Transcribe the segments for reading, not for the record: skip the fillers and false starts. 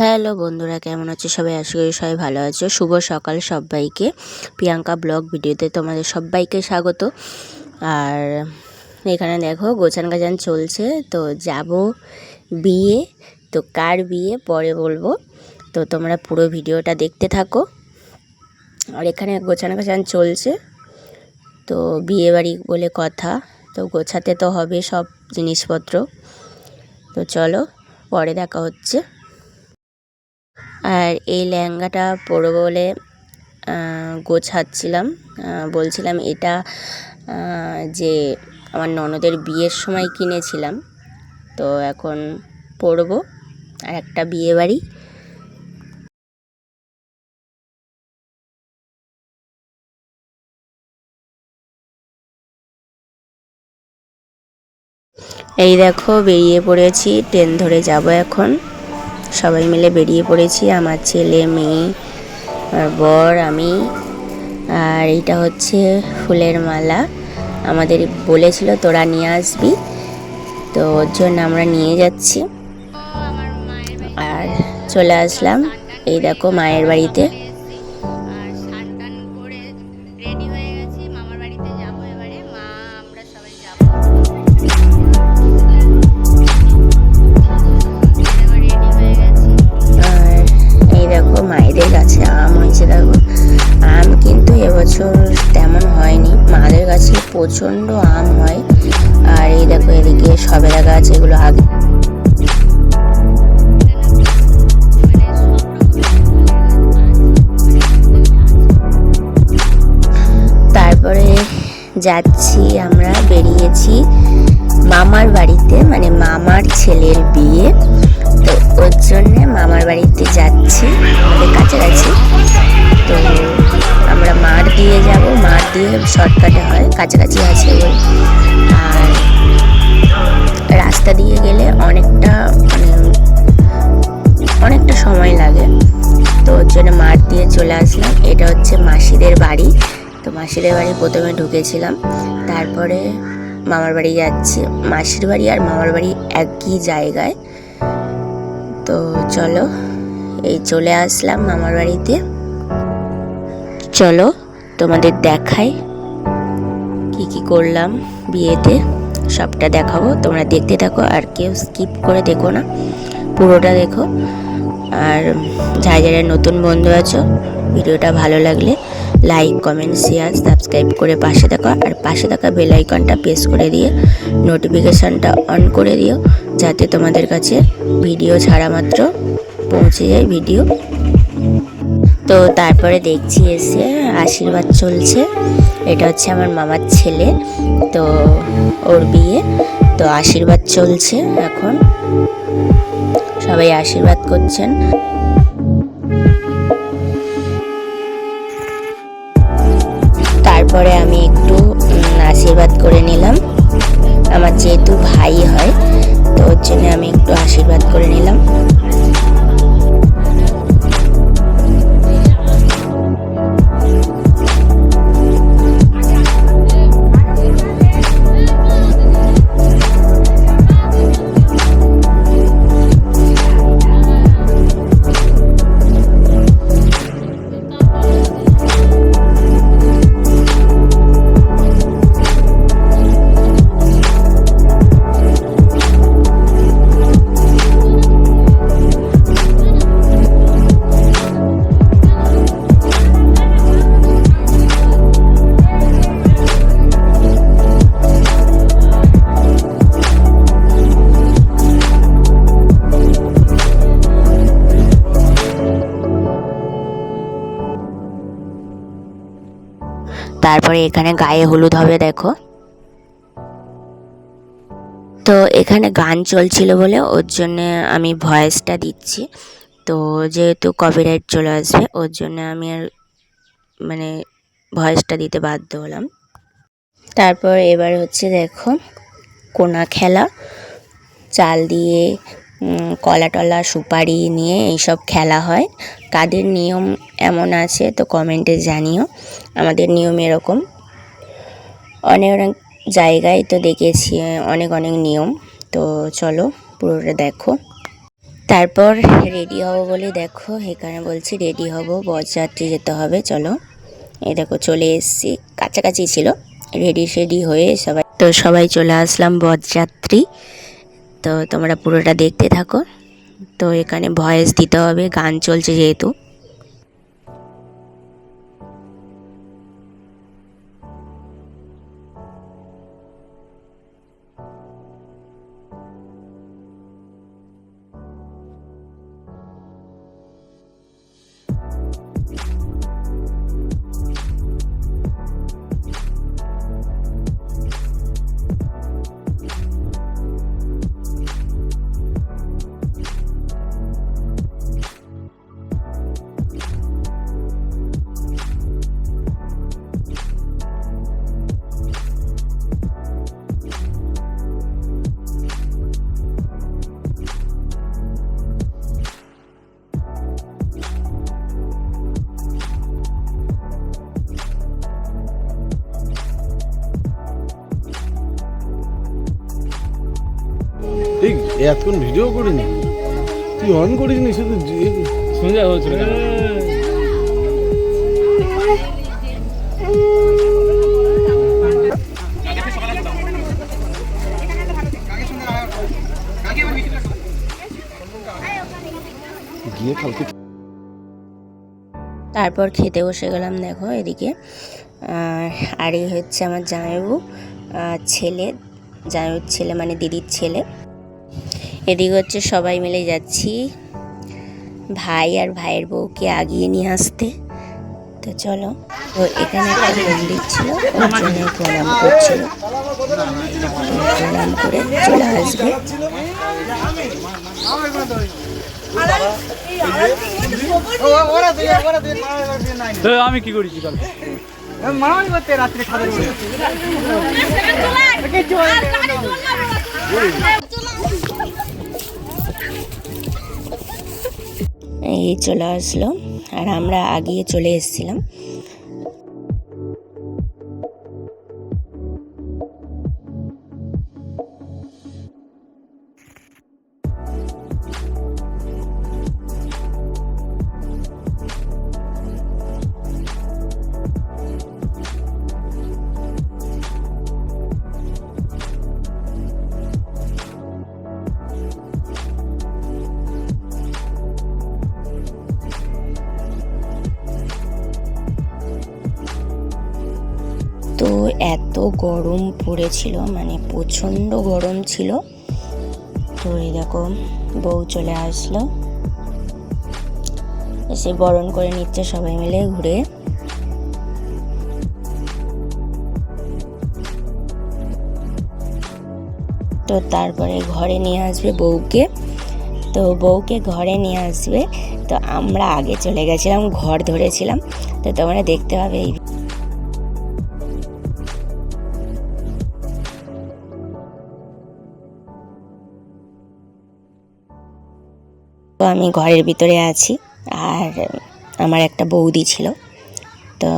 Hello বন্ধুরা, কেমন আছো সবাই? আশা করি সবাই ভালো আছো। শুভ সকাল সবাইকে। প্রিয়াঙ্কা ব্লগ ভিডিওতে তোমাদের সবাইকে স্বাগত। আর এখানে দেখো গোছান গাছান চলছে, তো যাব বিয়ে। তো কার বিয়ে পরে বলবো, তো তোমরা পুরো ভিডিওটা দেখতে থাকো। আর এখানে গোছান গাছান চলছে, তো বিয়ে বাড়ি বলে কথা, তো গোছাতে তো হবে সব জিনিসপত্র। তো চলো পরে দেখা হচ্ছে। আর এই লেহেঙ্গাটা পরবো বলে গোছাচ্ছিলাম, বলছিলাম এটা যে আমার ননদের বিয়ের সময় কিনেছিলাম, তো এখন পরবো। আর একটা বিয়ে বাড়ি। এই দেখো বেরিয়ে পড়েছি, ট্রেন ধরে যাব এখন। সবাই মিলে বেরিয়ে পড়েছি, আমার ছেলে, মেয়ে, আর বর, আমি। আর এইটা হচ্ছে ফুলের মালা, আমাদের বলেছিল তোরা নিয়ে আসবি, তো ওর জন্য আমরা নিয়ে যাচ্ছি। আর চলে আসলাম, এই দেখো মায়ের বাড়িতে। আর এই দেখো মায়েদের গাছে আম হয়েছে, দেখো আম কিন্তু এবছর তেমন হয়নি, মাদের গাছে প্রচণ্ড আম হয়। আর এই দেখো এদিকে সবেদা গাছ, এগুলো আগে তারপরে যাচ্ছি, আমরা বেরিয়েছি মামার বাড়িতে, মানে মামার ছেলের বিয়ে, তো ওর জন্যে মামার বাড়িতে যাচ্ছি, আমাদের কাছাকাছি। তো আমরা মাঠ দিয়ে যাব, মাঠ দিয়ে শর্টকাটে হয়, কাছাকাছি আছে বলে। আর রাস্তা দিয়ে গেলে অনেকটা সময় লাগে, তো ওর জন্য মাঠ দিয়ে চলে আসলাম। এটা হচ্ছে মাসিদের বাড়ি, তো মাসিদের বাড়ি প্রথমে ঢুকেছিলাম, তারপরে মামার বাড়ি যাচ্ছি। মাসির বাড়ি আর মামার বাড়ি একই জায়গায়, তো চলো এই চলে আসলাম মামার বাড়িতে। চলো তোমাদের দেখাই কি কি করলাম বিয়েতে, সবটা দেখাবো, তোমরা দেখতে থাকো। আর কেউ স্কিপ করে দেখো না, পুরোটা দেখো। আর যারা যারা নতুন বন্ধু আছো, ভিডিওটা ভালো লাগলে লাইক, কমেন্ট, শেয়ার, সাবস্ক্রাইব করে পাশে থাকো। আর পাশে থাকা বেল আইকনটা প্রেস করে দিয়ে নোটিফিকেশানটা অন করে দিও, যাতে তোমাদের কাছে ভিডিও ছাড়া মাত্র পৌঁছে যায় ভিডিও। তো তারপরে দেখছি এসে আশীর্বাদ চলছে, এটা হচ্ছে আমার মামার ছেলে, তো ওর বিয়ে, তো আশীর্বাদ চলছে এখন, সবাই আশীর্বাদ করছেন। তারপরে আমি একটু আশীর্বাদ করে নিলাম, আমার যেহেতু ভাই হয়, তো ওর জন্য আমি একটু আশীর্বাদ করে নিলাম। তারপরে এখানে গায়ে হলুদ হবে, দেখো। তো এখানে গান চলছিল বলে ওর জন্য আমি ভয়েসটা দিচ্ছি, তো যেহেতু কপিরাইট চলে আসবে ওর জন্য আমি আর মানে ভয়েসটা দিতে বাধ্য হলাম। তারপর এবার হচ্ছে দেখো কোনা খেলা, চাল দিয়ে কলা টলা সুপারি নিয়ে এইসব খেলা হয়। কাদের নিয়ম এমন আছে তো কমেন্টে জানিও, আমাদের নিয়ম এরকম। অনেক অনেক জায়গায় তো দেখেছি অনেক অনেক নিয়ম, তো চলো পুরোটা দেখো। তারপর রেডি হব বলে দেখো এখানে বলছি রেডি হব, বরযাত্রী যেতে হবে, চলো। এই দেখো চলে এসেছি, কাছাকাছি ছিল, রেডি হয়ে সবাই চলে আসলাম বরযাত্রী। তো তোমরা পুরোটা দেখতে থাকো। তো এখানে ভয়েস দিতে হবে, গান চলছে যেহেতু। এতক্ষণ ভিডিও করিনি, তুই অন করিসনি, শুধু শুনে যাওয়া হচ্ছিল। তারপর খেতে বসে গেলাম, দেখো এদিকে। আর এই হচ্ছে আমার জামাইবাবু ছেলে, জামাইবাবুর ছেলে মানে দিদির ছেলে। এদিকে হচ্ছে সবাই মিলে যাচ্ছি ভাই আর ভাইয়ের বউকে আগিয়ে নিয়ে আসতে। তো চলো, তো এখানে একটা মন্দির ছিল, ওর জন্য প্রণাম করছিল, প্রণাম করে চলে আসবে। আমি কি করেছি এই চলে আসলো, আর আমরা আগিয়ে চলে এসেছিলাম। তো এত গরম পড়েছিল, মানে প্রচণ্ড গরম ছিল। তো এই দেখো বউ চলে আসলো, এসে বরণ করে নিচ্ছে সবাই মিলে ঘুরে। তো তারপরে ঘরে নিয়ে আসবে বউকে, তো বউকে ঘরে নিয়ে আসবে। তো আমরা আগে চলে গেছিলাম, ঘর ধরেছিলাম। তো তোমরা দেখতে পাবে এই। তো আমি ঘরের ভিতরে আছি, আর আমার একটা বৌদি ছিল। তো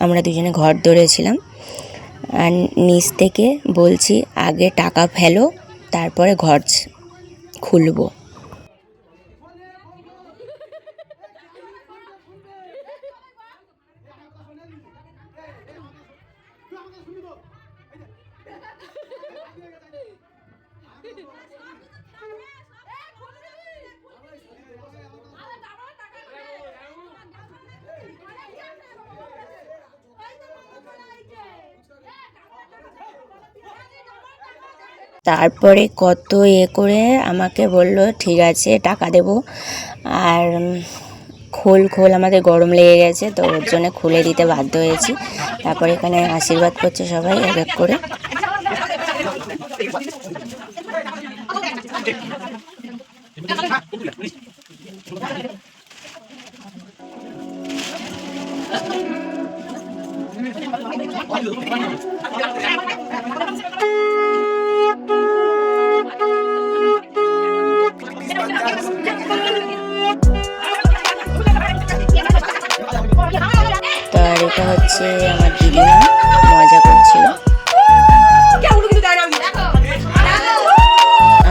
আমরা দুজনে ঘর ধরেছিলাম, আর নিচ থেকে বলছি আগে টাকা ফেলো, তারপরে ঘর খুলবো। তারপরে কত করে আমাকে বলল ঠিক আছে টাকা দেব, আর খোল আমাদের গরম লেগে গেছে, তো ওর জন্য খুলে দিতে বাধ্য হয়েছি। তারপরে এখানে আশীর্বাদ করছে সবাই এক এক করে। আর এটা হচ্ছে আমার দিদিমা মজা করছিল।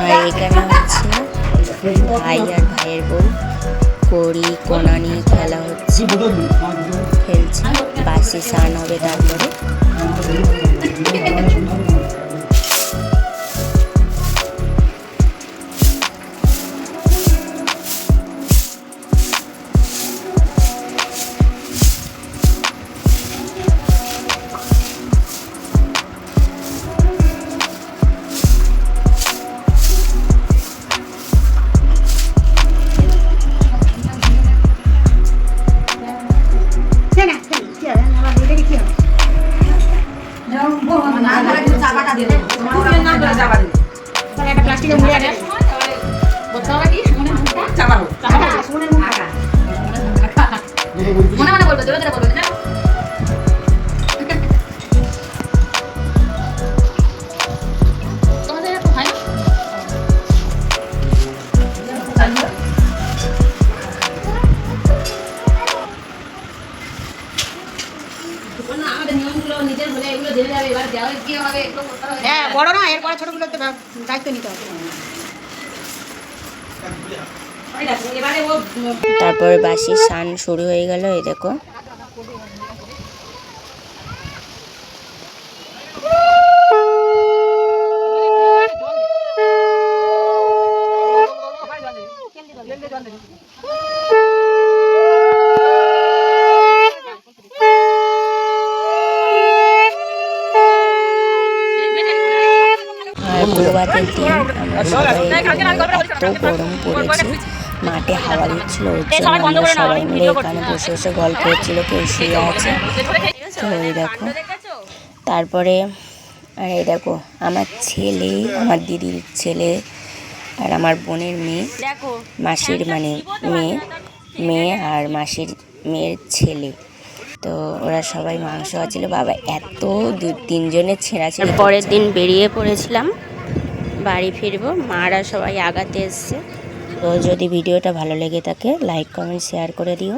আর এখানে হচ্ছে ভাই আর ভাইয়ের বউ কড়ি কোনা নিয়ে খেলা হচ্ছে, খেলছে। বাসি স্নান হবে তারপরে। হ্যাঁ, বড় না, এরপরে ছোটগুলো তো দায়িত্ব নিতে হবে। তারপরে বাসি স্নান শুরু হয়ে গেল। এই দেখো প্রভাতের দিন আমরা সবাই এত গরম পড়েছে, মাঠে হাওয়া দিচ্ছিল, ওর জন্য আমরা সবাই মিলে এখানে বসে বসে গল্প হচ্ছিল, কেউ শুয়ে আছে। তো এই দেখো, তারপরে আর এই দেখো আমার ছেলে, আমার দিদির ছেলে আর আমার বোনের মেয়ে, মাসির মানে মেয়ে আর মাসির মেয়ের ছেলে। তো ওরা সবাই মাংস আছিল। বাবা এত 2-3 জনের ছেঁড়াছিড়ি। পরের দিন বেরিয়ে পড়েছিলাম, বাড়ি ফিরবো। মারা সবাই আগাতে এসছে। তো যদি ভিডিওটা ভালো লেগে থাকে লাইক কমেন্ট শেয়ার করে দিও।